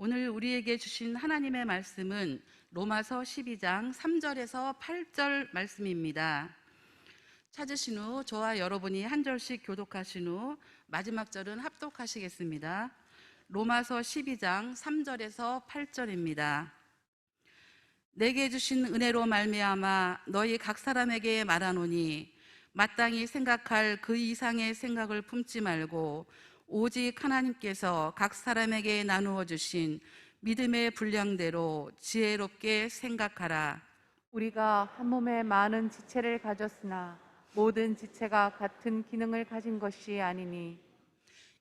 오늘 우리에게 주신 하나님의 말씀은 로마서 12장 3절에서 8절 말씀입니다. 찾으신 후 저와 여러분이 한 절씩 교독하신 후 마지막 절은 합독하시겠습니다. 로마서 12장 3절에서 8절입니다. 내게 주신 은혜로 말미암아 너희 각 사람에게 말하노니 마땅히 생각할 그 이상의 생각을 품지 말고 오직 하나님께서 각 사람에게 나누어 주신 믿음의 분량대로 지혜롭게 생각하라. 우리가 한 몸에 많은 지체를 가졌으나 모든 지체가 같은 기능을 가진 것이 아니니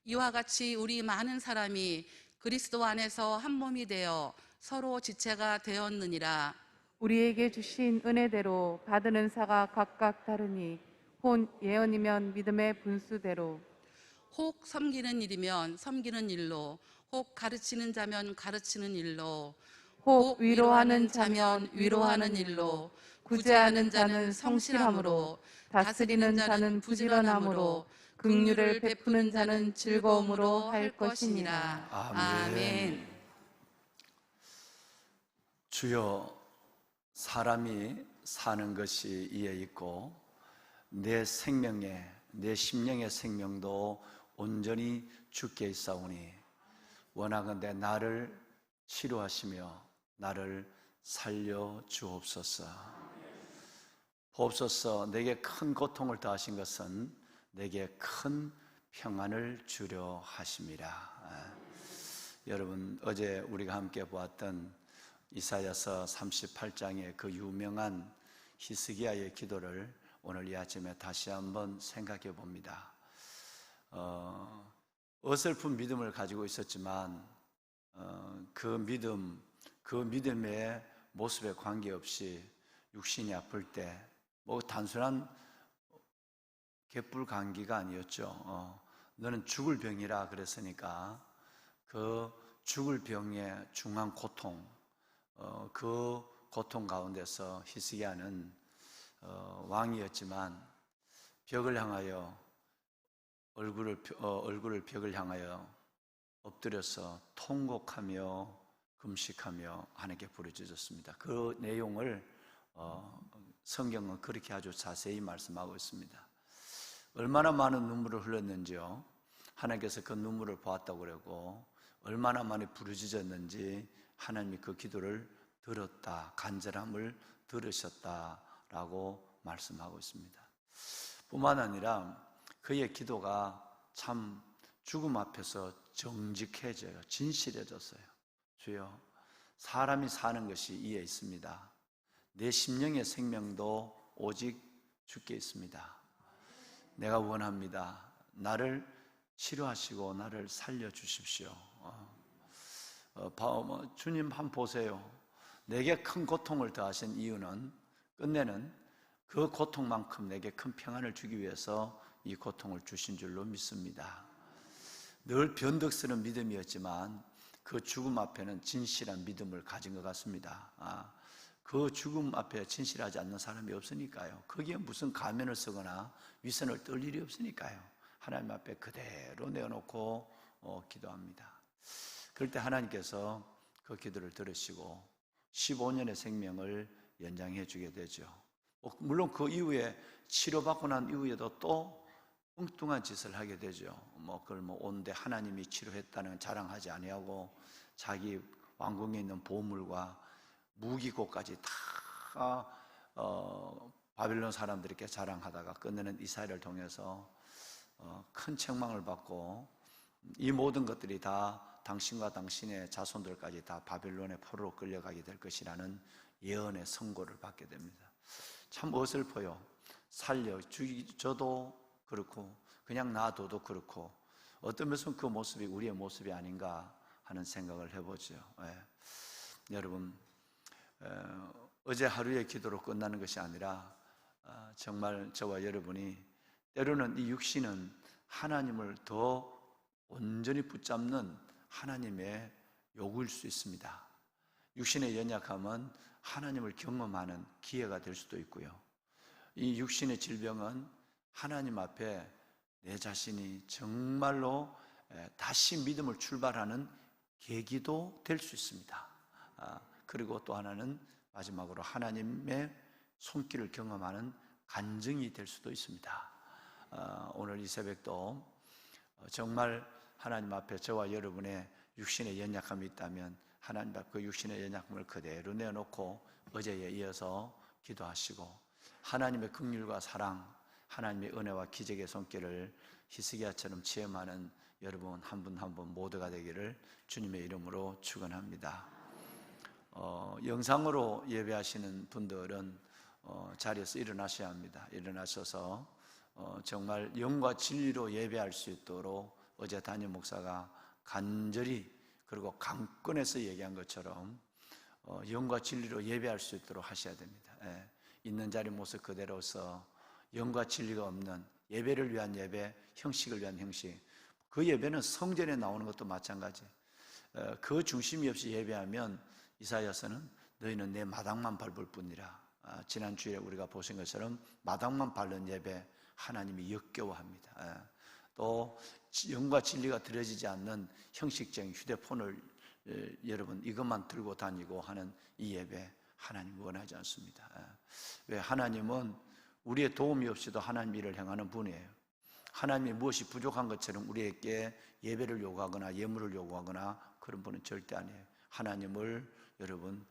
이와 같이 우리 많은 사람이 그리스도 안에서 한 몸이 되어 서로 지체가 되었느니라. 우리에게 주신 은혜대로 받은 은사가 각각 다르니 혼 예언이면 믿음의 분수대로, 혹 섬기는 일이면 섬기는 일로, 혹 가르치는 자면 가르치는 일로, 혹 위로하는 자면 위로하는 일로, 구제하는 자는 성실함으로, 다스리는 자는 부지런함으로, 긍휼을 베푸는 자는 즐거움으로 할 것이니라. 아멘. 주여, 사람이 사는 것이 이에 있고 내 생명에, 내 심령의 생명도 온전히 주께 있사오니 원하건대 나를 치료하시며 나를 살려 주옵소서. 보옵소서. 내게 큰 고통을 더하신 것은 내게 큰 평안을 주려 하심이라. 여러분, 어제 우리가 함께 보았던 이사야서 38장의 그 유명한 히스기야의 기도를 오늘 이 아침에 다시 한번 생각해 봅니다. 어설픈 믿음을 가지고 있었지만 그 믿음의 모습에 관계없이 육신이 아플 때 뭐 단순한 갯불 감기가 아니었죠. 너는 죽을 병이라 그랬으니까 그 죽을 병의 중한 고통, 그 고통 가운데서 히스기야는 왕이었지만 벽을 향하여 얼굴을 벽을 향하여 엎드려서 통곡하며 금식하며 하나님께 부르짖었습니다. 그 내용을 성경은 그렇게 아주 자세히 말씀하고 있습니다. 얼마나 많은 눈물을 흘렸는지요. 하나님께서 그 눈물을 보았다고 그러고 얼마나 많이 부르짖었는지 하나님이 그 기도를 들었다, 간절함을 들으셨다라고 말씀하고 있습니다. 뿐만 아니라 그의 기도가 참 죽음 앞에서 정직해져요. 진실해졌어요. 주여, 사람이 사는 것이 이에 있습니다. 내 심령의 생명도 오직 주께 있습니다. 내가 원합니다. 나를 치료하시고 나를 살려주십시오. 주님 한번 보세요. 내게 큰 고통을 더하신 이유는 끝내는 그 고통만큼 내게 큰 평안을 주기 위해서 이 고통을 주신 줄로 믿습니다. 늘 변덕스러운 믿음이었지만 그 죽음 앞에는 진실한 믿음을 가진 것 같습니다. 그 죽음 앞에 진실하지 않는 사람이 없으니까요. 거기에 무슨 가면을 쓰거나 위선을 떨 일이 없으니까요. 하나님 앞에 그대로 내어놓고 기도합니다. 그럴 때 하나님께서 그 기도를 들으시고 15년의 생명을 연장해 주게 되죠. 물론 그 이후에 치료받고 난 이후에도 또 엉뚱한 짓을 하게 되죠. 그걸 온데 하나님이 치료했다는 자랑하지 아니하고 자기 왕궁에 있는 보물과 무기고까지 다 바빌론 사람들에게 자랑하다가 끝내는 이사야를 통해서 큰 책망을 받고 이 모든 것들이 다 당신과 당신의 자손들까지 다 바빌론의 포로로 끌려가게 될 것이라는 예언의 선고를 받게 됩니다. 참 어설퍼요. 살려주기도 그렇고 그냥 놔둬도 그렇고 어떤 면에서는 그 모습이 우리의 모습이 아닌가 하는 생각을 해보죠. 여러분, 어제 하루의 기도로 끝나는 것이 아니라 정말 저와 여러분이 때로는 이 육신은 하나님을 더 온전히 붙잡는 하나님의 요구일 수 있습니다. 육신의 연약함은 하나님을 경험하는 기회가 될 수도 있고요. 이 육신의 질병은 하나님 앞에 내 자신이 정말로 다시 믿음을 출발하는 계기도 될 수 있습니다. 그리고 또 하나는 마지막으로 하나님의 손길을 경험하는 간증이 될 수도 있습니다. 오늘 이 새벽도 정말 하나님 앞에 저와 여러분의 육신의 연약함이 있다면 하나님 앞에 그 육신의 연약함을 그대로 내어놓고 어제에 이어서 기도하시고 하나님의 긍휼과 사랑, 하나님의 은혜와 기적의 손길을 히스기야처럼 체험하는 여러분 한 분 한 분 모두가 되기를 주님의 이름으로 축원합니다. 영상으로 예배하시는 분들은 자리에서 일어나셔야 합니다. 일어나셔서 정말 영과 진리로 예배할 수 있도록 어제 담임 목사가 간절히 그리고 강권해서 얘기한 것처럼 영과 진리로 예배할 수 있도록 하셔야 됩니다. 있는 자리 모습 그대로서 영과 진리가 없는 예배를 위한 예배, 형식을 위한 형식, 그 예배는 성전에 나오는 것도 마찬가지. 그 중심이 없이 예배하면 이사야서는 너희는 내 마당만 밟을 뿐이라. 지난 주에 우리가 보신 것처럼 마당만 밟는 예배 하나님이 역겨워합니다. 또 영과 진리가 드려지지 않는 형식적인 휴대폰을 여러분 이것만 들고 다니고 하는 이 예배 하나님 원하지 않습니다. 왜? 하나님은 우리의 도움이 없이도 하나님 일을 행하는 분이에요. 하나님이 무엇이 부족한 것처럼 우리에게 예배를 요구하거나 예물을 요구하거나 그런 분은 절대 아니에요. 하나님을 여러분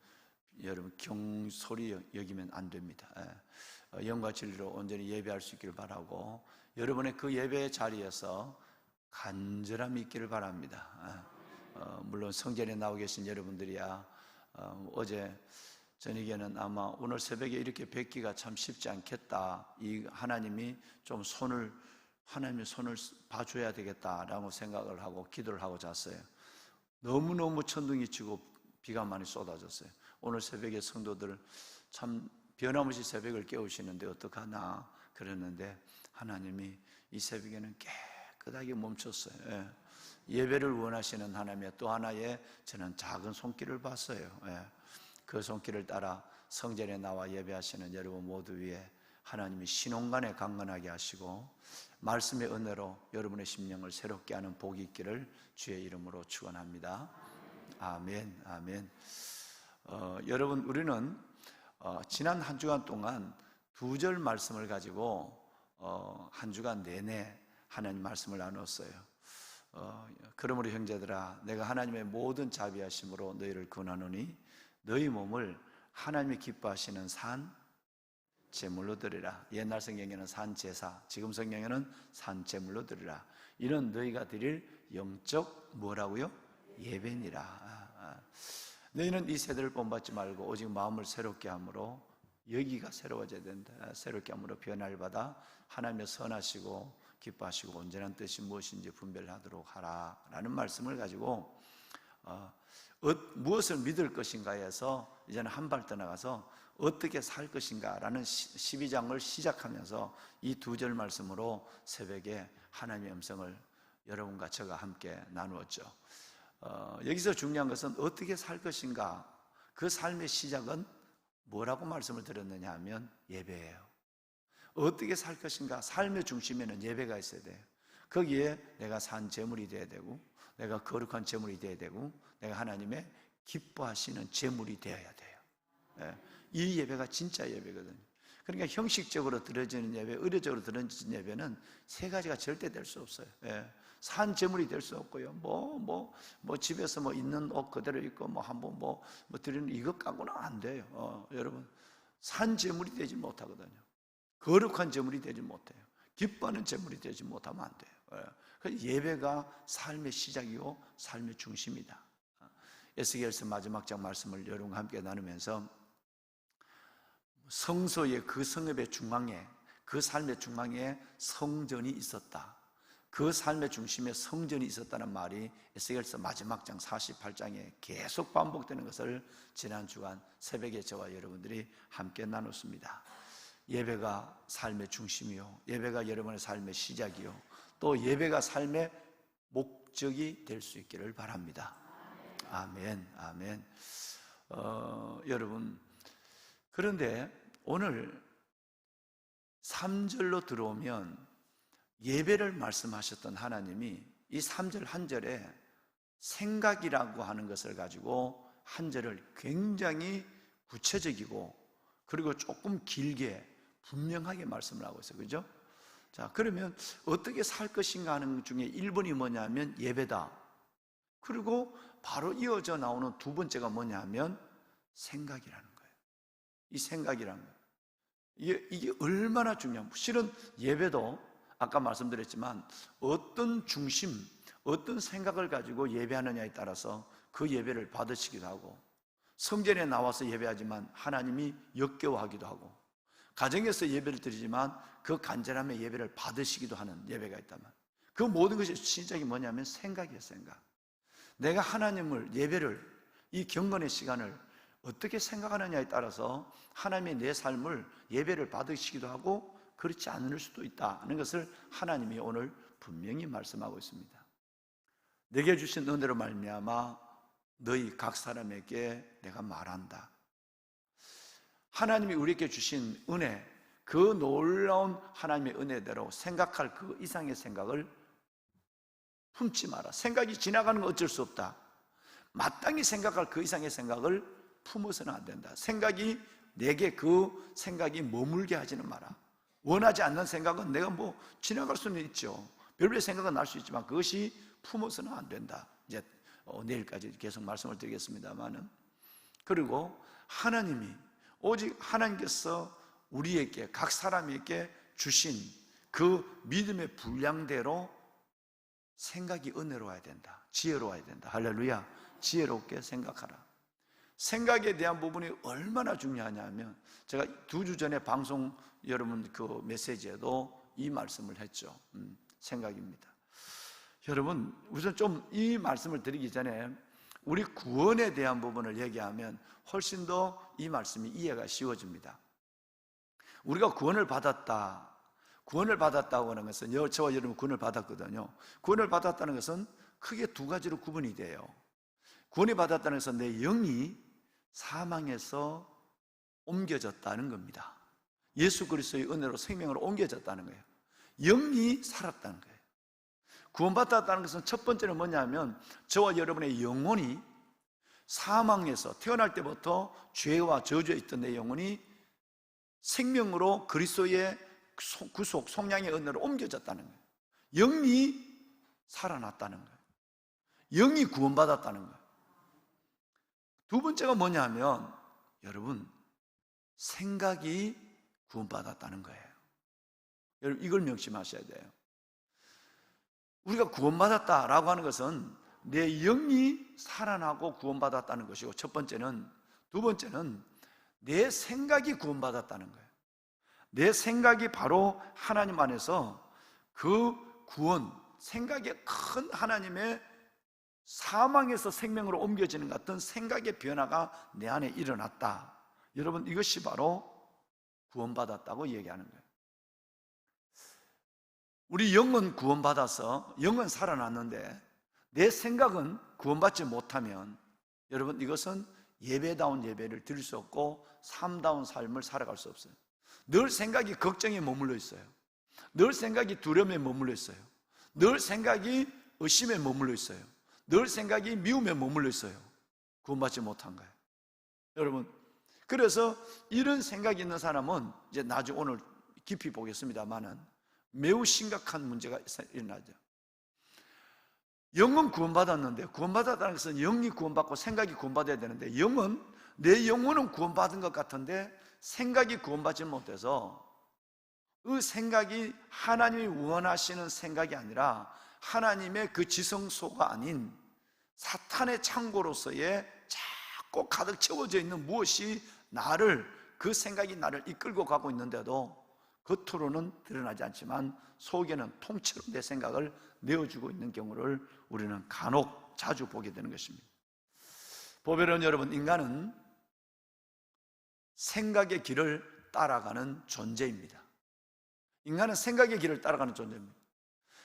경솔히 여기면 안 됩니다. 영과 진리로 온전히 예배할 수 있기를 바라고 여러분의 그 예배의 자리에서 간절함이 있기를 바랍니다. 물론 성전에 나오 계신 여러분들이야 어제 저녁에는 아마 오늘 새벽에 이렇게 뵙기가 참 쉽지 않겠다. 이 하나님이 좀 하나님의 손을 봐줘야 되겠다라고 생각을 하고 기도를 하고 잤어요. 너무너무 천둥이 치고 비가 많이 쏟아졌어요. 오늘 새벽에 성도들 참 변함없이 새벽을 깨우시는데 어떡하나 그랬는데 하나님이 이 새벽에는 깨끗하게 멈췄어요. 예배를 원하시는 하나님의 또 하나의 저는 작은 손길을 봤어요. 그 손길을 따라 성전에 나와 예배하시는 여러분 모두 위에 하나님이 신혼간에 강건하게 하시고 말씀의 은혜로 여러분의 심령을 새롭게 하는 복이 있기를 주의 이름으로 축원합니다. 아멘, 아멘. 여러분 우리는 지난 한 주간 동안 2절 말씀을 가지고 한 주간 내내 하나님 말씀을 나눴어요. 그러므로 형제들아 내가 하나님의 모든 자비하심으로 너희를 권하노니 너희 몸을 하나님이 기뻐하시는 산 제물로 드리라. 옛날 성경에는 산 제사, 지금 성경에는 산 제물로 드리라. 이는 너희가 드릴 영적 뭐라고요? 예배니라. 너희는 이 세대를 본받지 말고 오직 마음을 새롭게 함으로 여기가 새로워져야 된다. 새롭게 함으로 변화를 받아 하나님의 선하시고 기뻐하시고 온전한 뜻이 무엇인지 분별하도록 하라 라는 말씀을 가지고 무엇을 믿을 것인가에서 이제는 한 발 떠나가서 어떻게 살 것인가 라는 12장을 시작하면서 이 2절 말씀으로 새벽에 하나님의 음성을 여러분과 저가 함께 나누었죠. 여기서 중요한 것은 어떻게 살 것인가, 그 삶의 시작은 뭐라고 말씀을 드렸느냐 하면 예배예요. 어떻게 살 것인가, 삶의 중심에는 예배가 있어야 돼요. 거기에 내가 산 제물이 되어야 되고 내가 거룩한 제물이 되어야 되고 내가 하나님의 기뻐하시는 제물이 되어야 돼요. 이 예배가 진짜 예배거든요. 그러니까 형식적으로 드려지는 예배, 의례적으로 드려지는 예배는 세 가지가 절대 될 수 없어요. 산 제물이 될 수 없고요. 집에서 있는 옷 그대로 입고 한번 드리는 이것 갖고는 안 돼요. 여러분, 산 제물이 되지 못하거든요. 거룩한 제물이 되지 못해요. 기뻐하는 제물이 되지 못하면 안 돼요. 예배가 삶의 시작이고 삶의 중심이다. 에스겔서 마지막 장 말씀을 여러분과 함께 나누면서 성소의 그 성읍의 중앙에, 그 삶의 중앙에 성전이 있었다. 그 삶의 중심에 성전이 있었다는 말이 에스겔서 마지막 장 48장에 계속 반복되는 것을 지난 주간 새벽에 저와 여러분들이 함께 나눴습니다. 예배가 삶의 중심이요, 예배가 여러분의 삶의 시작이요, 또 예배가 삶의 목적이 될 수 있기를 바랍니다. 아멘, 아멘. 여러분, 그런데 오늘 3절로 들어오면 예배를 말씀하셨던 하나님이 이 3절 한 절에 생각이라고 하는 것을 가지고 한 절을 굉장히 구체적이고 그리고 조금 길게 분명하게 말씀을 하고 있어요. 그죠? 자, 그러면 어떻게 살 것인가 하는 것 중에 1번이 뭐냐면 예배다. 그리고 바로 이어져 나오는 두 번째가 뭐냐면 생각이라는 거예요. 이 생각이라는 거예요. 이게 얼마나 중요한, 실은 예배도 아까 말씀드렸지만 어떤 중심, 어떤 생각을 가지고 예배하느냐에 따라서 그 예배를 받으시기도 하고, 성전에 나와서 예배하지만 하나님이 역겨워하기도 하고, 가정에서 예배를 드리지만 그 간절함의 예배를 받으시기도 하는 예배가 있다면, 그 모든 것이 시작이 뭐냐면 생각이에요. 생각. 내가 하나님을, 예배를, 이 경건의 시간을 어떻게 생각하느냐에 따라서 하나님의 내 삶을, 예배를 받으시기도 하고 그렇지 않을 수도 있다는 것을 하나님이 오늘 분명히 말씀하고 있습니다. 내게 주신 은혜로 말미암아 너희 각 사람에게 내가 말한다. 하나님이 우리에게 주신 은혜, 그 놀라운 하나님의 은혜대로 생각할 그 이상의 생각을 품지 마라. 생각이 지나가는 건 어쩔 수 없다. 마땅히 생각할 그 이상의 생각을 품어서는 안 된다. 생각이 내게 그 생각이 머물게 하지는 마라. 원하지 않는 생각은 내가 뭐 지나갈 수는 있죠. 별별 생각은 날 수 있지만 그것이 품어서는 안 된다. 이제 내일까지 계속 말씀을 드리겠습니다만은, 그리고 하나님이, 오직 하나님께서 우리에게, 각 사람에게 주신 그 믿음의 분량대로 생각이 은혜로워야 된다. 지혜로워야 된다. 할렐루야. 지혜롭게 생각하라. 생각에 대한 부분이 얼마나 중요하냐면, 제가 2주 전에 방송 여러분 그 메시지에도 이 말씀을 했죠. 생각입니다. 여러분, 우선 좀 이 말씀을 드리기 전에 우리 구원에 대한 부분을 얘기하면 훨씬 더 이 말씀이 이해가 쉬워집니다. 우리가 구원을 받았다. 구원을 받았다고 하는 것은, 저와 여러분 구원을 받았거든요. 구원을 받았다는 것은 크게 두 가지로 구분이 돼요. 구원을 받았다는 것은 내 영이 사망에서 옮겨졌다는 겁니다. 예수 그리스도의 은혜로 생명으로 옮겨졌다는 거예요. 영이 살았다는 거예요. 구원받았다는 것은 첫 번째는 뭐냐면, 저와 여러분의 영혼이 사망에서, 태어날 때부터 죄와 저주에 있던 내 영혼이 생명으로 그리스도의 구속, 속량의 은혜로 옮겨졌다는 거예요. 영이 살아났다는 거예요. 영이 구원받았다는 거예요. 두 번째가 뭐냐면, 여러분, 생각이 구원받았다는 거예요. 여러분, 이걸 명심하셔야 돼요. 우리가 구원받았다라고 하는 것은 내 영이 살아나고 구원받았다는 것이고, 첫 번째는. 두 번째는 내 생각이 구원받았다는 거예요. 내 생각이 바로 하나님 안에서 그 구원, 생각의 큰 하나님의 사망에서 생명으로 옮겨지는 것 같은 생각의 변화가 내 안에 일어났다. 여러분, 이것이 바로 구원받았다고 얘기하는 거예요. 우리 영은 구원받아서 영은 살아났는데 내 생각은 구원받지 못하면, 여러분, 이것은 예배다운 예배를 드릴 수 없고 삶다운 삶을 살아갈 수 없어요. 늘 생각이 걱정에 머물러 있어요. 늘 생각이 두려움에 머물러 있어요. 늘 생각이 의심에 머물러 있어요. 늘 생각이 미움에 머물러 있어요. 구원받지 못한 거예요. 여러분, 그래서 이런 생각이 있는 사람은 이제 나중에 오늘 깊이 보겠습니다만은 매우 심각한 문제가 일어나죠. 영은 구원받았는데, 구원받았다는 것은 영이 구원받고 생각이 구원받아야 되는데, 영은, 내 영혼은 구원받은 것 같은데 생각이 구원받지 못해서 그 생각이 하나님이 원하시는 생각이 아니라 하나님의 그 지성소가 아닌 사탄의 창고로서의 자꾸 가득 채워져 있는 무엇이 그 생각이 나를 이끌고 가고 있는데도 겉으로는 드러나지 않지만 속에는 통째로 내 생각을 내어주고 있는 경우를 우리는 간혹 자주 보게 되는 것입니다. 보배로운 여러분, 인간은 생각의 길을 따라가는 존재입니다. 인간은 생각의 길을 따라가는 존재입니다.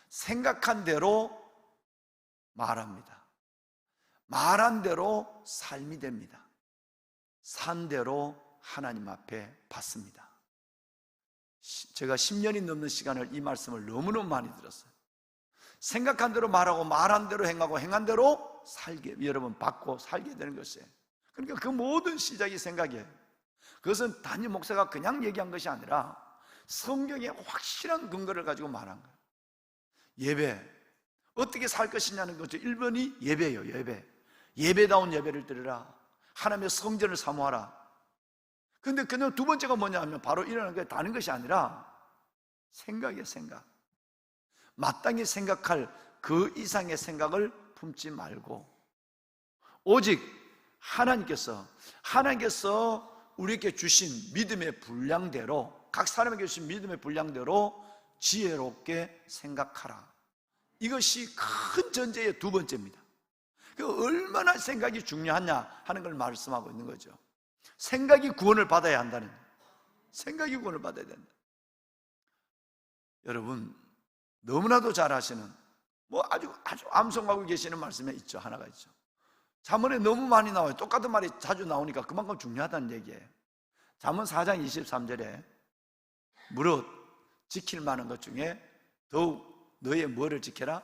생각한 대로 말합니다. 말한 대로 삶이 됩니다. 산 대로 하나님 앞에 받습니다. 제가 10년이 넘는 시간을 이 말씀을 너무너무 많이 들었어요. 생각한 대로 말하고 말한 대로 행하고 행한 대로 살게, 여러분 받고 살게 되는 것이에요. 그러니까 그 모든 시작이 생각이에요. 그것은 단임 목사가 그냥 얘기한 것이 아니라 성경의 확실한 근거를 가지고 말한 거예요. 예배, 어떻게 살 것이냐는 거죠. 1번이 예배예요. 예배. 예배다운 예배를 드리라. 하나님의 성전을 사모하라. 근데 그냥 두 번째가 뭐냐 하면 바로 일어나는 게 다른 것이 아니라 생각이에요. 생각. 마땅히 생각할 그 이상의 생각을 품지 말고 오직 하나님께서 우리에게 주신 믿음의 분량대로, 각 사람에게 주신 믿음의 분량대로 지혜롭게 생각하라. 이것이 큰 전제의 두 번째입니다. 그 얼마나 생각이 중요하냐 하는 걸 말씀하고 있는 거죠. 생각이 구원을 받아야 한다는, 생각이 구원을 받아야 된다. 여러분 너무나도 잘 아시는, 아주 암송하고 계시는 말씀에 있죠. 하나가 있죠. 잠언에 너무 많이 나와요. 똑같은 말이 자주 나오니까 그만큼 중요하다는 얘기예요. 잠언 4장 23절에 무릇 지킬 만한 것 중에 더욱 너의 뭐를 지켜라?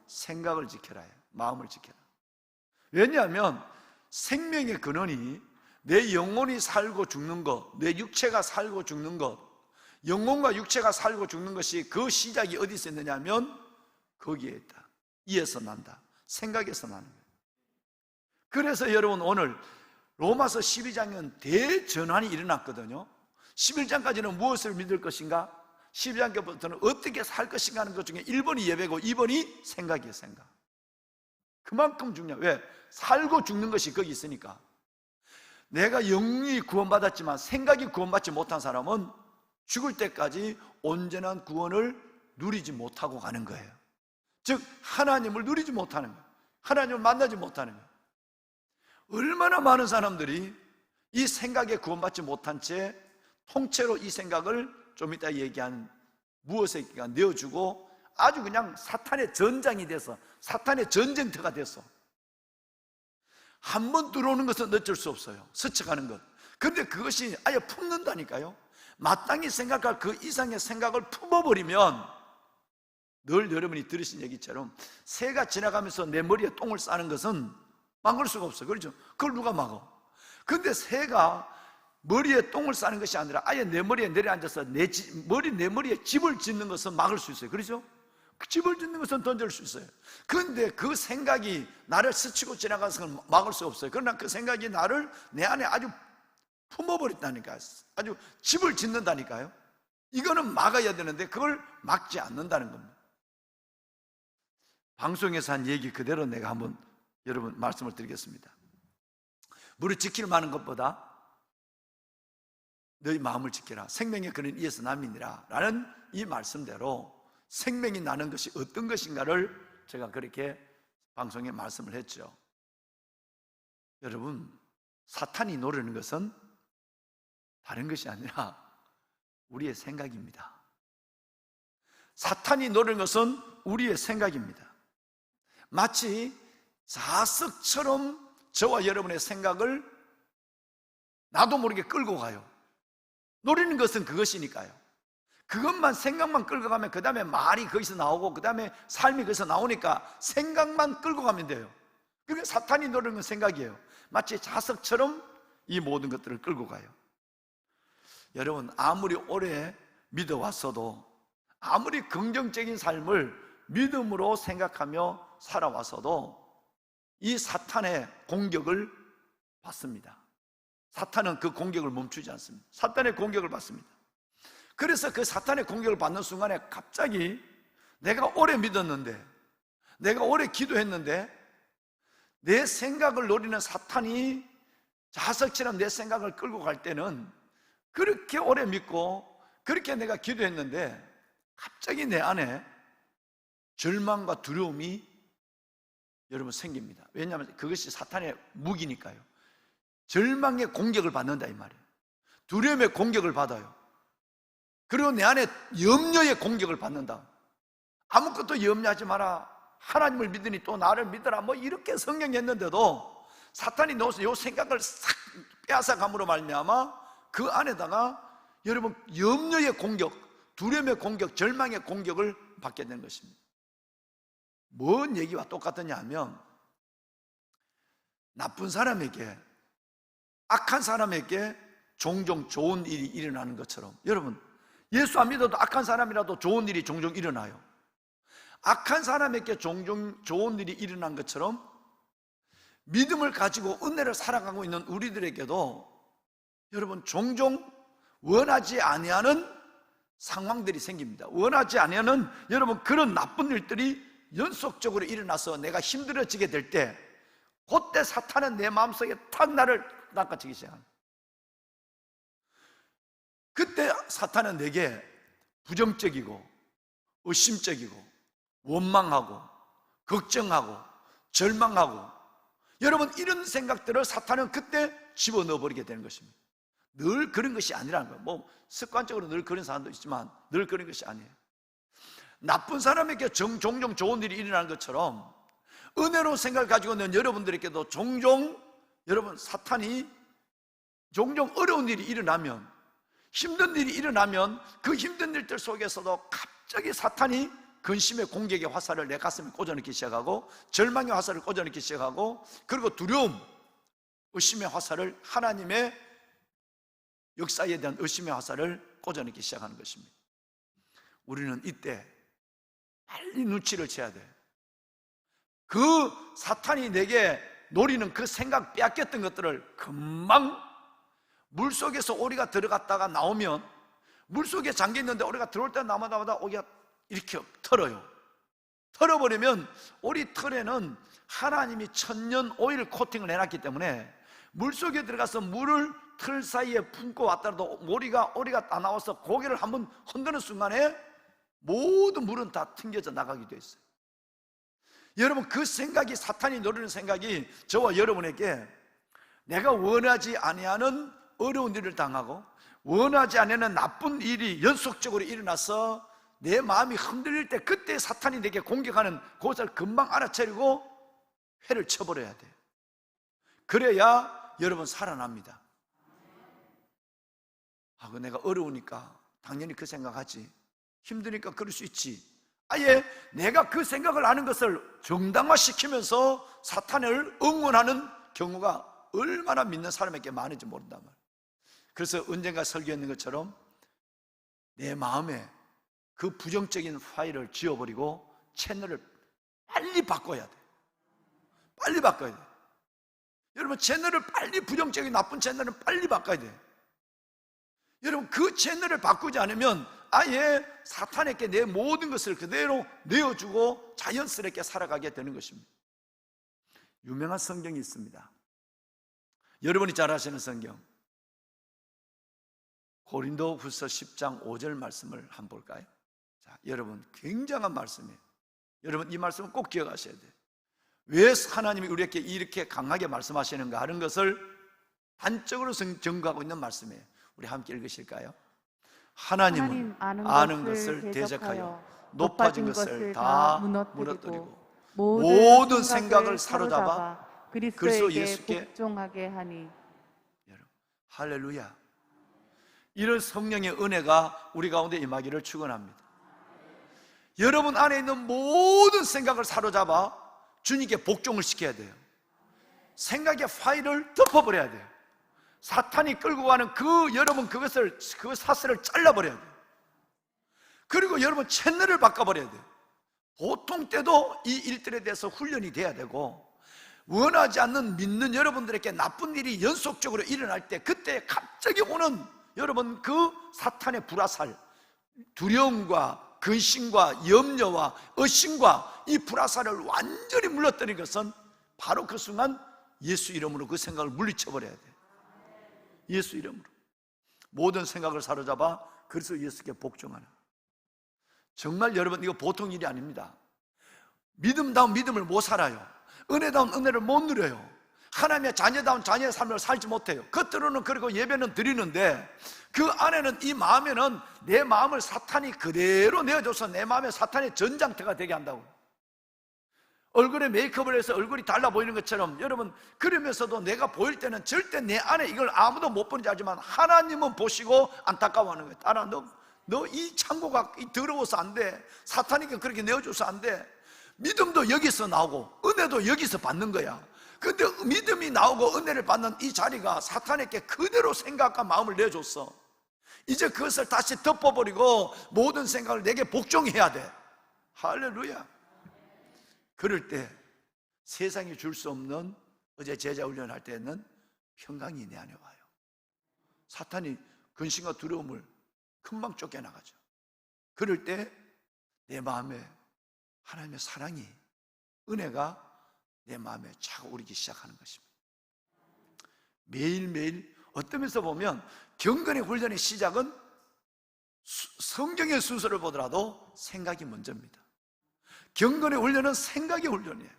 생각을 지켜라. 마음을 지켜라. 왜냐하면 생명의 근원이 내 영혼이 살고 죽는 것, 내 육체가 살고 죽는 것, 영혼과 육체가 살고 죽는 것이 그 시작이 어디서 있느냐면 거기에 있다. 이에서 난다. 생각에서 나는 거예요. 그래서 여러분 오늘 로마서 12장은 대전환이 일어났거든요. 11장까지는 무엇을 믿을 것인가? 12장부터는 어떻게 살 것인가 하는 것 중에 1번이 예배고 2번이 생각이에요. 생각. 그만큼 중요해요. 왜? 살고 죽는 것이 거기 있으니까. 내가 영이 구원받았지만 생각이 구원받지 못한 사람은 죽을 때까지 온전한 구원을 누리지 못하고 가는 거예요. 즉 하나님을 누리지 못하는 거예요. 하나님을 만나지 못하는 거예요. 얼마나 많은 사람들이 이 생각에 구원받지 못한 채 통째로 이 생각을 좀 이따 얘기한 무엇에게 내어주고 아주 그냥 사탄의 전장이 돼서, 사탄의 전쟁터가 돼서 한 번 들어오는 것은 어쩔 수 없어요. 스쳐가는 것. 근데 그것이 아예 품는다니까요. 마땅히 생각할 그 이상의 생각을 품어버리면, 늘 여러분이 들으신 얘기처럼 새가 지나가면서 내 머리에 똥을 싸는 것은 막을 수가 없어요. 그렇죠? 그걸 누가 막아? 근데 새가 머리에 똥을 싸는 것이 아니라 아예 내 머리에 내려앉아서 내 머리에 집을 짓는 것은 막을 수 있어요. 그렇죠? 집을 짓는 것은 던질 수 있어요. 그런데 그 생각이 나를 스치고 지나가는 것은 막을 수 없어요. 그러나 그 생각이 나를 내 안에 아주 품어버렸다니까요. 아주 집을 짓는다니까요. 이거는 막아야 되는데 그걸 막지 않는다는 겁니다. 방송에서 한 얘기 그대로 내가 한번 여러분 말씀을 드리겠습니다. 무릇 지킬 만한 것보다 너희 마음을 지켜라. 생명의 근원 이에서 남이니라 라는 이 말씀대로 생명이 나는 것이 어떤 것인가를 제가 그렇게 방송에 말씀을 했죠. 여러분, 사탄이 노리는 것은 다른 것이 아니라 우리의 생각입니다. 사탄이 노리는 것은 우리의 생각입니다. 마치 자석처럼 저와 여러분의 생각을 나도 모르게 끌고 가요. 노리는 것은 그것이니까요. 그것만, 생각만 끌고 가면 그 다음에 말이 거기서 나오고 그 다음에 삶이 거기서 나오니까 생각만 끌고 가면 돼요. 그러니까 사탄이 노리는 건 생각이에요. 마치 자석처럼 이 모든 것들을 끌고 가요. 여러분, 아무리 오래 믿어왔어도, 아무리 긍정적인 삶을 믿음으로 생각하며 살아왔어도 이 사탄의 공격을 받습니다. 사탄은 그 공격을 멈추지 않습니다. 사탄의 공격을 받습니다. 그래서 그 사탄의 공격을 받는 순간에 갑자기 내가 오래 믿었는데, 내가 오래 기도했는데 내 생각을 노리는 사탄이 자석처럼 내 생각을 끌고 갈 때는 그렇게 오래 믿고 그렇게 내가 기도했는데 갑자기 내 안에 절망과 두려움이 여러분 생깁니다. 왜냐하면 그것이 사탄의 무기니까요. 절망의 공격을 받는다 이 말이에요. 두려움의 공격을 받아요. 그리고 내 안에 염려의 공격을 받는다. 아무것도 염려하지 마라. 하나님을 믿으니 또 나를 믿어라. 뭐 이렇게 성경이 했는데도 사탄이 넣어서 이 생각을 싹 빼앗아감으로 말미암아 그 안에다가 여러분 염려의 공격, 두려움의 공격, 절망의 공격을 받게 되는 것입니다. 뭔 얘기와 똑같느냐 하면 나쁜 사람에게, 악한 사람에게 종종 좋은 일이 일어나는 것처럼, 여러분 예수 안 믿어도 악한 사람이라도 좋은 일이 종종 일어나요. 악한 사람에게 종종 좋은 일이 일어난 것처럼 믿음을 가지고 은혜를 살아가고 있는 우리들에게도 여러분 종종 원하지 아니하는 상황들이 생깁니다. 원하지 아니하는 여러분 그런 나쁜 일들이 연속적으로 일어나서 내가 힘들어지게 될 때, 그때 사탄은 내 마음속에 탁 나를 낚아채기 시작합니다. 그때 사탄은 내게 부정적이고 의심적이고 원망하고 걱정하고 절망하고, 여러분 이런 생각들을 사탄은 그때 집어넣어 버리게 되는 것입니다. 늘 그런 것이 아니라는 거예요. 뭐 습관적으로 늘 그런 사람도 있지만 늘 그런 것이 아니에요. 나쁜 사람에게 종종 좋은 일이 일어나는 것처럼 은혜로운 생각을 가지고 있는 여러분들에게도 종종 여러분 사탄이 종종 어려운 일이 일어나면, 힘든 일이 일어나면 그 힘든 일들 속에서도 갑자기 사탄이 근심의 공격의 화살을 내 가슴에 꽂아넣기 시작하고, 절망의 화살을 꽂아넣기 시작하고, 그리고 두려움, 의심의 화살을, 하나님의 역사에 대한 의심의 화살을 꽂아넣기 시작하는 것입니다. 우리는 이때 빨리 눈치를 채야 돼요. 그 사탄이 내게 노리는 그 생각, 빼앗겼던 것들을 금방, 물속에서 오리가 들어갔다가 나오면, 물속에 잠겨있는데 오리가 들어올 때 나마다 오리가 이렇게 털어요. 털어버리면 오리 털에는 하나님이 천년 오일 코팅을 해놨기 때문에 물속에 들어가서 물을 털 사이에 품고 왔더라도 오리가 다 나와서 고개를 한번 흔드는 순간에 모든 물은 다 튕겨져 나가게 돼 있어요. 여러분 그 생각이, 사탄이 노리는 생각이 저와 여러분에게 내가 원하지 아니하는 어려운 일을 당하고 원하지 아니하는 나쁜 일이 연속적으로 일어나서 내 마음이 흔들릴 때, 그때 사탄이 내게 공격하는 그것을 금방 알아채리고 회를 쳐버려야 돼요. 그래야 여러분 살아납니다. 내가 어려우니까 당연히 그 생각하지, 힘드니까 그럴 수 있지, 아예 내가 그 생각을 하는 것을 정당화시키면서 사탄을 응원하는 경우가 얼마나 믿는 사람에게 많은지 모른단 말이에요. 그래서 언젠가 설교했는 것처럼 내 마음에 그 부정적인 파일을 지워버리고 채널을 빨리 바꿔야 돼. 빨리 바꿔야 돼. 여러분 채널을 빨리, 부정적인 나쁜 채널은 빨리 바꿔야 돼. 여러분 그 채널을 바꾸지 않으면 아예 사탄에게 내 모든 것을 그대로 내어주고 자연스럽게 살아가게 되는 것입니다. 유명한 성경이 있습니다. 여러분이 잘 아시는 성경, 고린도후서 10장 5절 말씀을 한번 볼까요? 자, 여러분 굉장한 말씀이에요. 여러분 이 말씀은 꼭 기억하셔야 돼요. 왜 하나님이 우리에게 이렇게 강하게 말씀하시는가 하는 것을 단적으로 증거하고 있는 말씀이에요. 우리 함께 읽으실까요? 하나님은 아는 것을 대적하여 높아진 것을 다 무너뜨리고 모든 생각을 사로잡아 그리스도 예수께 복종하게 하니. 여러분, 할렐루야. 이런 성령의 은혜가 우리 가운데 임하기를 축원합니다. 여러분 안에 있는 모든 생각을 사로잡아 주님께 복종을 시켜야 돼요. 생각의 파일을 덮어버려야 돼요. 사탄이 끌고 가는 여러분 그 사슬을 잘라버려야 돼요. 그리고 여러분 채널을 바꿔버려야 돼요. 보통 때도 이 일들에 대해서 훈련이 돼야 되고, 원하지 않는 믿는 여러분들에게 나쁜 일이 연속적으로 일어날 때, 그때 갑자기 오는 여러분 그 사탄의 불화살, 두려움과 근심과 염려와 의심과 이 불화살을 완전히 물러뜨린 것은 바로 그 순간 예수 이름으로 그 생각을 물리쳐버려야 돼요. 예수 이름으로 모든 생각을 사로잡아 그래서 예수께 복종하는. 정말 여러분 이거 보통 일이 아닙니다. 믿음다운 믿음을 못 살아요. 은혜다운 은혜를 못 누려요. 하나님의 자녀다운 자녀의 삶을 살지 못해요. 겉으로는 그리고 예배는 드리는데 그 안에는, 이 마음에는 내 마음을 사탄이 그대로 내어줘서 내 마음에 사탄의 전장터가 되게 한다고. 얼굴에 메이크업을 해서 얼굴이 달라 보이는 것처럼, 여러분 그러면서도 내가 보일 때는 절대 내 안에 이걸 아무도 못 보는지 알지만 하나님은 보시고 안타까워하는 거예요. 따라 너 이 창고가 더러워서 안 돼. 사탄이가 그렇게 내어줘서 안 돼. 믿음도 여기서 나오고 은혜도 여기서 받는 거야. 근데 믿음이 나오고 은혜를 받는 이 자리가 사탄에게 그대로 생각과 마음을 내줬어. 이제 그것을 다시 덮어버리고 모든 생각을 내게 복종해야 돼. 할렐루야. 그럴 때 세상이 줄 수 없는, 어제 제자 훈련할 때는 평강이 내 안에 와요. 사탄이 근심과 두려움을 금방 쫓겨나가죠. 그럴 때 내 마음에 하나님의 사랑이, 은혜가 내 마음에 차오르기 시작하는 것입니다. 매일매일 어떤 면에서 보면 경건의 훈련의 시작은 성경의 순서를 보더라도 생각이 먼저입니다. 경건의 훈련은 생각의 훈련이에요.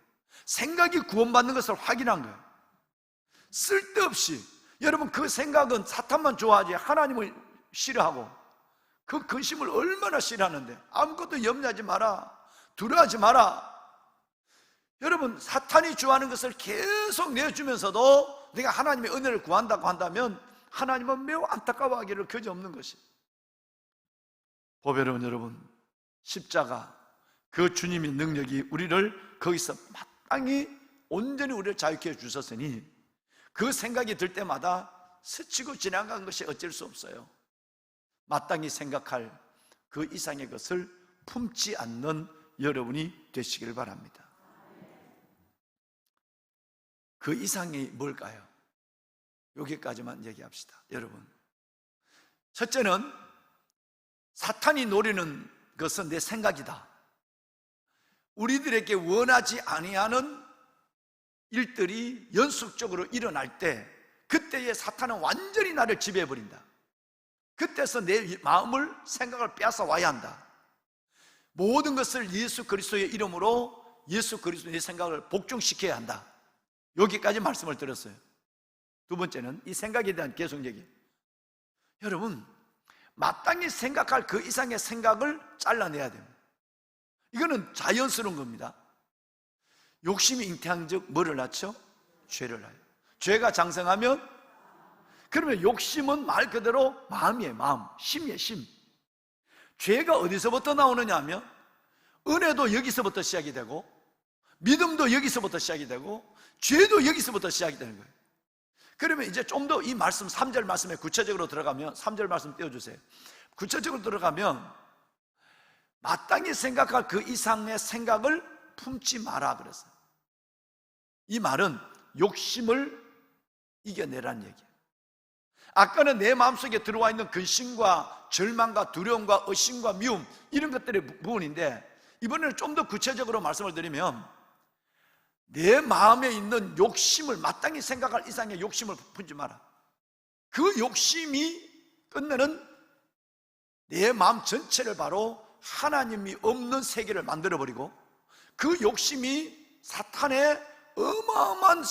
생각이 구원받는 것을 확인한 거예요. 쓸데없이, 여러분 그 생각은 사탄만 좋아하지 하나님을 싫어하고 그 근심을 얼마나 싫어하는데, 아무것도 염려하지 마라, 두려워하지 마라. 여러분 사탄이 좋아하는 것을 계속 내주면서도 내가 하나님의 은혜를 구한다고 한다면 하나님은 매우 안타까워하기를 그지없는 것이. 보배로운 여러분, 십자가, 그 주님의 능력이 우리를 거기서 마땅히 온전히 우리를 자유케 해주셨으니 그 생각이 들 때마다 스치고 지나간 것이 어쩔 수 없어요. 마땅히 생각할 그 이상의 것을 품지 않는 여러분이 되시기를 바랍니다. 그 이상이 뭘까요? 여기까지만 얘기합시다. 여러분, 첫째는 사탄이 노리는 것은 내 생각이다. 우리들에게 원하지 아니하는 일들이 연속적으로 일어날 때, 그때에 사탄은 완전히 나를 지배해버린다. 그때서 내 마음을, 생각을 빼앗아 와야 한다. 모든 것을 예수 그리스도의 이름으로 예수 그리스도의 생각을 복종시켜야 한다. 여기까지 말씀을 드렸어요. 두 번째는 이 생각에 대한 계속 얘기. 여러분, 마땅히 생각할 그 이상의 생각을 잘라내야 됩니다. 이거는 자연스러운 겁니다. 욕심이 잉태한 즉 뭐를 낳죠? 죄를 낳아요. 죄가 장성하면, 그러면 욕심은 말 그대로 마음이에요. 마음, 심이에요. 심. 죄가 어디서부터 나오느냐 하면 은혜도 여기서부터 시작이 되고 믿음도 여기서부터 시작이 되고 죄도 여기서부터 시작이 되는 거예요. 그러면 이제 좀 더 이 말씀 3절 말씀에 구체적으로 들어가면, 3절 말씀 띄워주세요. 구체적으로 들어가면 마땅히 생각할 그 이상의 생각을 품지 마라 그랬어요. 이 말은 욕심을 이겨내라는 얘기예요. 아까는 내 마음속에 들어와 있는 근심과 절망과 두려움과 의심과 미움, 이런 것들의 부분인데, 이번에는 좀 더 구체적으로 말씀을 드리면 내 마음에 있는 욕심을, 마땅히 생각할 이상의 욕심을 품지 마라. 그 욕심이 끝내는 내 마음 전체를 바로 하나님이 없는 세계를 만들어버리고, 그 욕심이 사탄의 어마어마한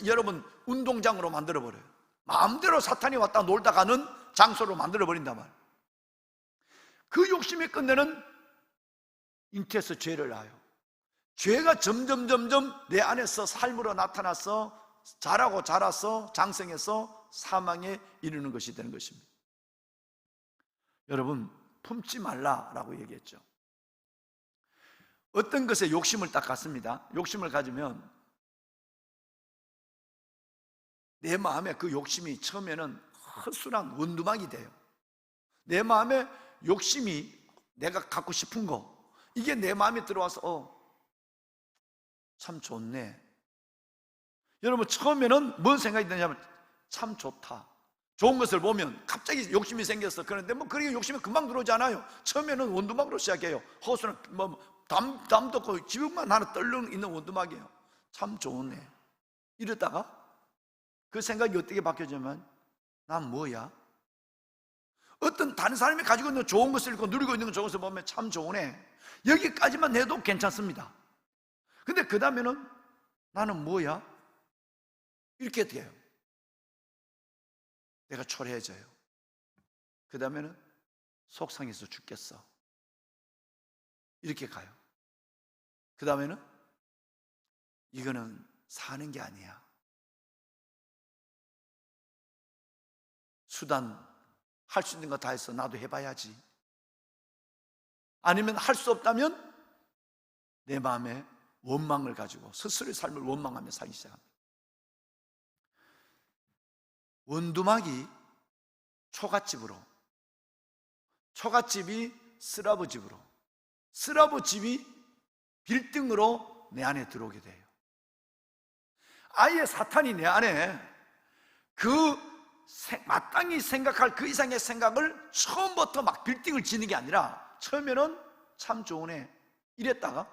여러분 운동장으로 만들어버려요. 마음대로 사탄이 왔다 놀다 가는 장소로 만들어버린단 말이에요. 그 욕심이 끝내는 잉태에서 죄를 낳아요. 죄가 점점 내 안에서 삶으로 나타나서 자라고 자라서 장성해서 사망에 이르는 것이 되는 것입니다. 여러분, 품지 말라라고 얘기했죠. 어떤 것에 욕심을 딱 갖습니다. 욕심을 가지면 내 마음에 그 욕심이 처음에는 허술한 원두막이 돼요. 내 마음에 욕심이, 내가 갖고 싶은 거, 이게 내 마음에 들어와서 참 좋네. 여러분, 처음에는 뭔 생각이 드냐면 참 좋다. 좋은 것을 보면 갑자기 욕심이 생겼어. 그런데 뭐 그렇게 욕심이 금방 들어오지 않아요. 처음에는 원두막으로 시작해요. 허술한 담도 없고 지붕만 하나 떨렁 있는 원두막이에요. 참 좋네. 이러다가 그 생각이 어떻게 바뀌어지면 난 뭐야? 어떤 다른 사람이 가지고 있는 좋은 것을 읽고 누리고 있는 좋은 것을 보면 참 좋으네. 여기까지만 해도 괜찮습니다. 근데 그 다음에는 나는 뭐야? 이렇게 돼요. 내가 초라해져요. 그 다음에는 속상해서 죽겠어. 이렇게 가요. 그 다음에는 이거는 사는 게 아니야. 수단, 할 수 있는 거 다 했어. 나도 해봐야지. 아니면 할 수 없다면 내 마음에 원망을 가지고 스스로의 삶을 원망하며 살기 시작합니다. 원두막이 초가집으로, 초가집이 쓰라부집으로, 쓰라부집이 빌딩으로 내 안에 들어오게 돼요. 아예 사탄이 내 안에 마땅히 생각할 그 이상의 생각을 처음부터 막 빌딩을 짓는 게 아니라, 처음에는 참 좋으네 이랬다가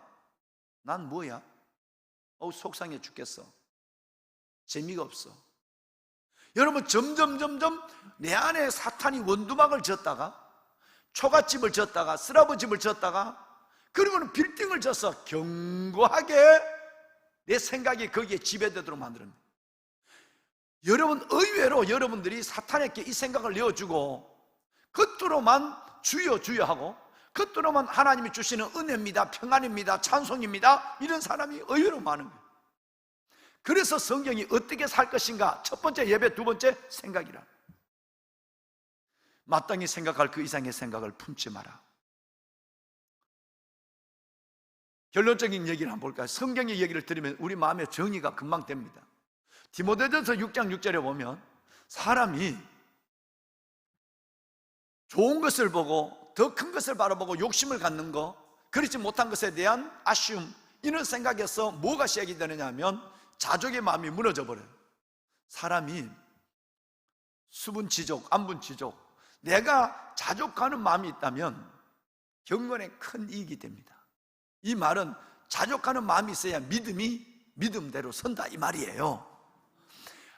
난 뭐야? 속상해 죽겠어. 재미가 없어. 여러분, 점점 내 안에 사탄이 원두막을 졌다가, 초가집을 졌다가, 쓰라부집을 졌다가, 그리고는 빌딩을 져서 견고하게 내 생각이 거기에 지배되도록 만듭니다. 여러분, 의외로 여러분들이 사탄에게 이 생각을 내어주고 겉으로만 주여 주여 하고 겉으로만 하나님이 주시는 은혜입니다, 평안입니다, 찬송입니다, 이런 사람이 의외로 많은 거예요. 그래서 성경이 어떻게 살 것인가, 첫 번째 예배, 두 번째 생각이라. 마땅히 생각할 그 이상의 생각을 품지 마라. 결론적인 얘기를 한번 볼까요? 성경의 얘기를 들으면 우리 마음의 정의가 금방 됩니다. 디모데전서 6장 6절에 보면 사람이 좋은 것을 보고 더 큰 것을 바라보고 욕심을 갖는 거, 그렇지 못한 것에 대한 아쉬움, 이런 생각에서 뭐가 시작이 되느냐 하면 자족의 마음이 무너져 버려요. 사람이 수분지족, 안분지족, 내가 자족하는 마음이 있다면 경건에 큰 이익이 됩니다. 이 말은 자족하는 마음이 있어야 믿음이 믿음대로 선다, 이 말이에요.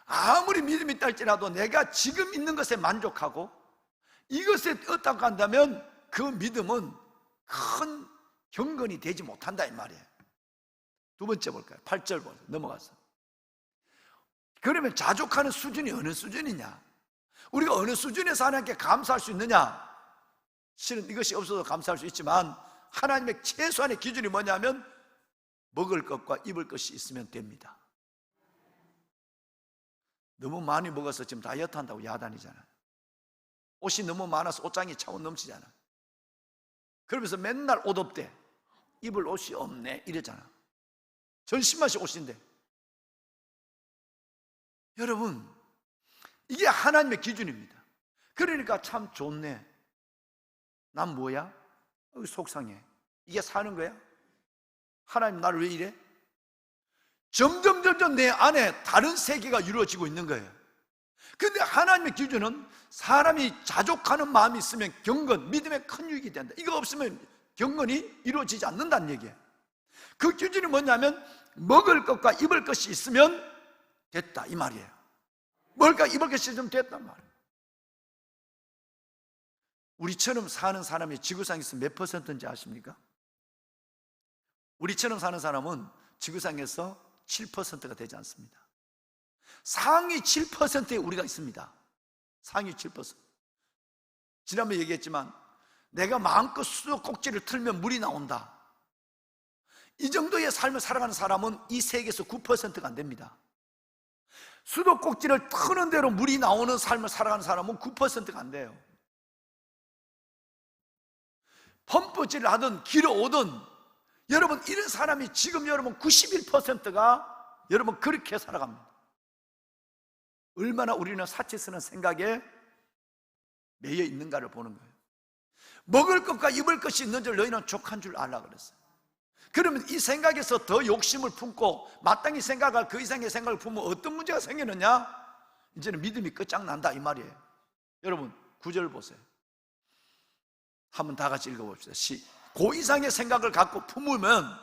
아무리 믿음이 있다 할지라도 내가 지금 있는 것에 만족하고 이것에 얻다고 한다면 그 믿음은 큰 경건이 되지 못한다, 이 말이에요. 두 번째 볼까요? 8절 보세요. 넘어가서. 그러면 자족하는 수준이 어느 수준이냐? 우리가 어느 수준에서 하나님께 감사할 수 있느냐? 실은 이것이 없어도 감사할 수 있지만 하나님의 최소한의 기준이 뭐냐면 먹을 것과 입을 것이 있으면 됩니다. 너무 많이 먹어서 지금 다이어트 한다고 야단이잖아요. 옷이 너무 많아서 옷장이 차고 넘치잖아요. 그러면서 맨날 옷 없대, 입을 옷이 없네 이러잖아. 전신맛이 옷인데. 여러분, 이게 하나님의 기준입니다. 그러니까 참 좋네, 난 뭐야? 속상해. 이게 사는 거야? 하나님 나를 왜 이래? 점점 내 안에 다른 세계가 이루어지고 있는 거예요. 근데 하나님의 기준은 사람이 자족하는 마음이 있으면 경건, 믿음의 큰 유익이 된다. 이거 없으면 경건이 이루어지지 않는다는 얘기예요. 그 기준이 뭐냐면 먹을 것과 입을 것이 있으면 됐다, 이 말이에요. 먹을까 입을 것이 있으면 됐단 말이에요. 우리처럼 사는 사람이 지구상에서 몇 퍼센트인지 아십니까? 우리처럼 사는 사람은 지구상에서 7%가 되지 않습니다. 상위 7%에 우리가 있습니다. 상위 7%. 지난번에 얘기했지만 내가 마음껏 수도꼭지를 틀면 물이 나온다. 이 정도의 삶을 살아가는 사람은 이 세계에서 9%가 안 됩니다. 수도꼭지를 트는 대로 물이 나오는 삶을 살아가는 사람은 9%가 안 돼요. 펌프질을 하든 길어 오든, 여러분 이런 사람이 지금 여러분 91%가 여러분 그렇게 살아갑니다. 얼마나 우리는 사치스러운 생각에 매여 있는가를 보는 거예요. 먹을 것과 입을 것이 있는 줄 너희는 족한 줄 알라 그랬어요. 그러면 이 생각에서 더 욕심을 품고 마땅히 생각할 그 이상의 생각을 품으면 어떤 문제가 생기느냐? 이제는 믿음이 끝장난다, 이 말이에요. 여러분 9절 보세요. 한번 다 같이 읽어봅시다. 그 이상의 생각을 갖고 품으면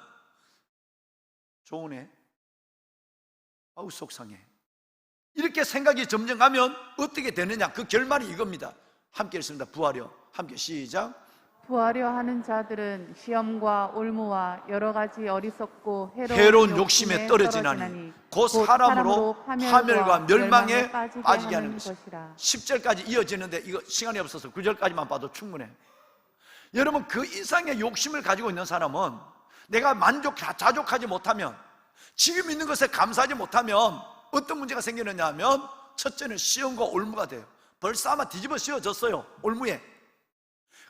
좋으네, 아우 속상해, 이렇게 생각이 점점 가면 어떻게 되느냐? 그 결말이 이겁니다. 함께 읽습니다. 부하려. 함께 시작. 부하려 하는 자들은 시험과 올무와 여러 가지 어리석고 해로운 욕심에 떨어지나니 곧 사람으로 파멸과 멸망에 빠지게 하는 것이라. 10절까지 이어지는데 이거 시간이 없어서 9절까지만 봐도 충분해. 여러분 그 이상의 욕심을 가지고 있는 사람은 내가 자족하지 못하면, 지금 있는 것에 감사하지 못하면 어떤 문제가 생기느냐 하면, 첫째는 시험과 올무가 돼요. 벌써 아마 뒤집어 씌워졌어요, 올무에.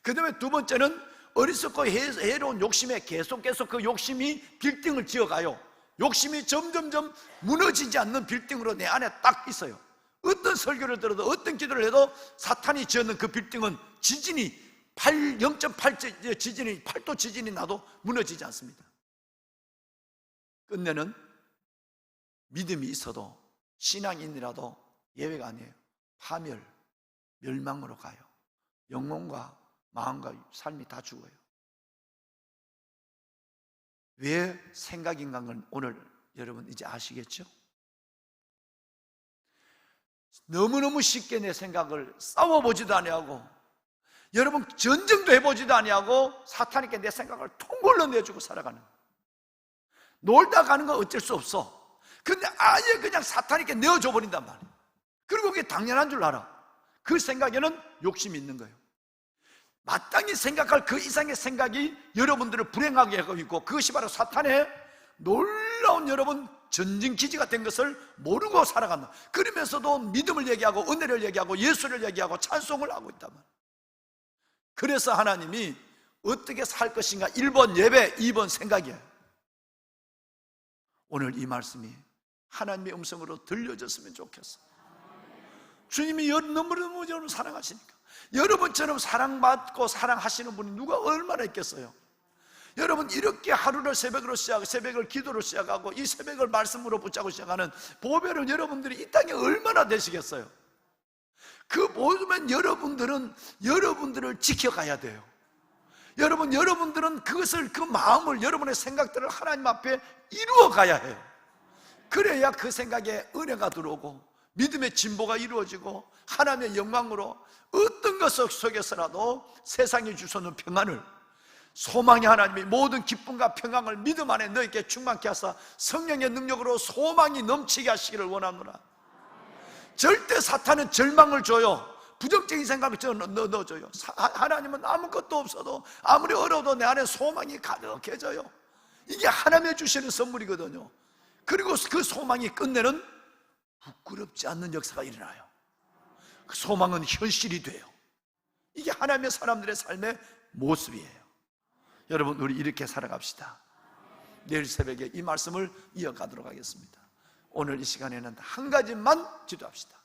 그 다음에 두 번째는 어리석고 해로운 욕심에 계속 그 욕심이 빌딩을 지어가요. 욕심이 점점점 무너지지 않는 빌딩으로 내 안에 딱 있어요. 어떤 설교를 들어도 어떤 기도를 해도 사탄이 지었는 그 빌딩은 지진이 0.8 지진이 8도 지진이 나도 무너지지 않습니다. 끝내는 믿음이 있어도 신앙인이라도 예외가 아니에요. 파멸, 멸망으로 가요. 영혼과 마음과 삶이 다 죽어요. 왜 생각인간 건 오늘 여러분 이제 아시겠죠? 너무너무 쉽게 내 생각을 싸워보지도 아니하고 여러분 전쟁도 해보지도 아니하고 사탄에게 내 생각을 통골로 내주고 살아가는, 놀다 가는 건 어쩔 수 없어. 근데 아예 그냥 사탄에게 내어줘 버린단 말이에요. 그리고 그게 당연한 줄 알아. 그 생각에는 욕심이 있는 거예요. 마땅히 생각할 그 이상의 생각이 여러분들을 불행하게 하고 있고, 그것이 바로 사탄의 놀라운 여러분 전진기지가 된 것을 모르고 살아간다. 그러면서도 믿음을 얘기하고 은혜를 얘기하고 예수를 얘기하고 찬송을 하고 있단 말이에요. 그래서 하나님이 어떻게 살 것인가 1번 예배, 2번 생각이에요. 오늘 이 말씀이 하나님의 음성으로 들려졌으면 좋겠어. 주님이 너무너무 여러분 사랑하시니까. 여러분처럼 사랑받고 사랑하시는 분이 누가 얼마나 있겠어요? 여러분 이렇게 하루를 새벽을 기도로 시작하고 이 새벽을 말씀으로 붙잡고 시작하는 보배를 여러분들이 이 땅에 얼마나 되시겠어요? 그 보면 여러분들을 지켜가야 돼요. 여러분들은 그것을, 그 마음을, 여러분의 생각들을 하나님 앞에 이루어 가야 해요. 그래야 그 생각에 은혜가 들어오고 믿음의 진보가 이루어지고 하나님의 영광으로 어떤 것 속에서라도 세상이 주소는 평안을, 소망의 하나님이 모든 기쁨과 평안을 믿음 안에 너에게 충만케 하사 성령의 능력으로 소망이 넘치게 하시기를 원하노라. 절대 사탄은 절망을 줘요. 부정적인 생각을 넣어줘요. 하나님은 아무것도 없어도 아무리 어려워도 내 안에 소망이 가득해져요. 이게 하나님의 주시는 선물이거든요. 그리고 그 소망이 끝내는 부끄럽지 않는 역사가 일어나요. 그 소망은 현실이 돼요. 이게 하나님의 사람들의 삶의 모습이에요. 여러분 우리 이렇게 살아갑시다. 내일 새벽에 이 말씀을 이어가도록 하겠습니다. 오늘 이 시간에는 한 가지만 기도합시다.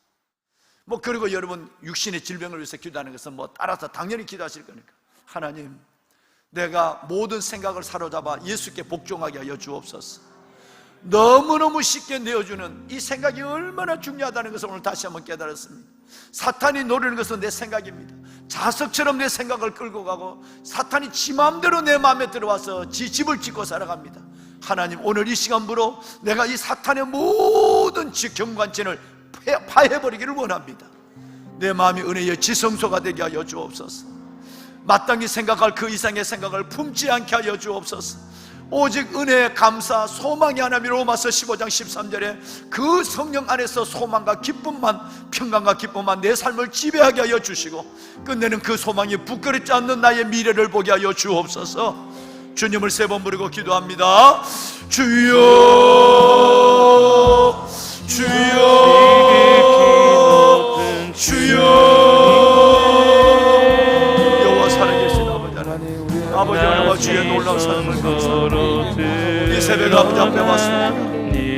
그리고 여러분 육신의 질병을 위해서 기도하는 것은 따라서 당연히 기도하실 거니까, 하나님 내가 모든 생각을 사로잡아 예수께 복종하게 하여 주옵소서. 너무너무 쉽게 내어주는 이 생각이 얼마나 중요하다는 것을 오늘 다시 한번 깨달았습니다. 사탄이 노리는 것은 내 생각입니다. 자석처럼 내 생각을 끌고 가고 사탄이 지 마음대로 내 마음에 들어와서 지 집을 짓고 살아갑니다. 하나님 오늘 이 시간부로 내가 이 사탄의 모든 경관체를 파해버리기를 원합니다. 내 마음이 은혜의 지성소가 되게 하여 주옵소서. 마땅히 생각할 그 이상의 생각을 품지 않게 하여 주옵소서. 오직 은혜의 감사, 소망이 하나님, 로마서 15장 13절에 그 성령 안에서 소망과 기쁨만, 평강과 기쁨만 내 삶을 지배하게 하여 주시고 끝내는 그 소망이 부끄럽지 않는 나의 미래를 보게 하여 주옵소서. 주님을 세 번 부르고 기도합니다. 주여 주여 주여. 여호와 살아계신 아버지 하나님, 아버지 하나님과 주의 놀라운 사랑을 감사합니다. 이 새벽 아버지 앞에 왔습니다.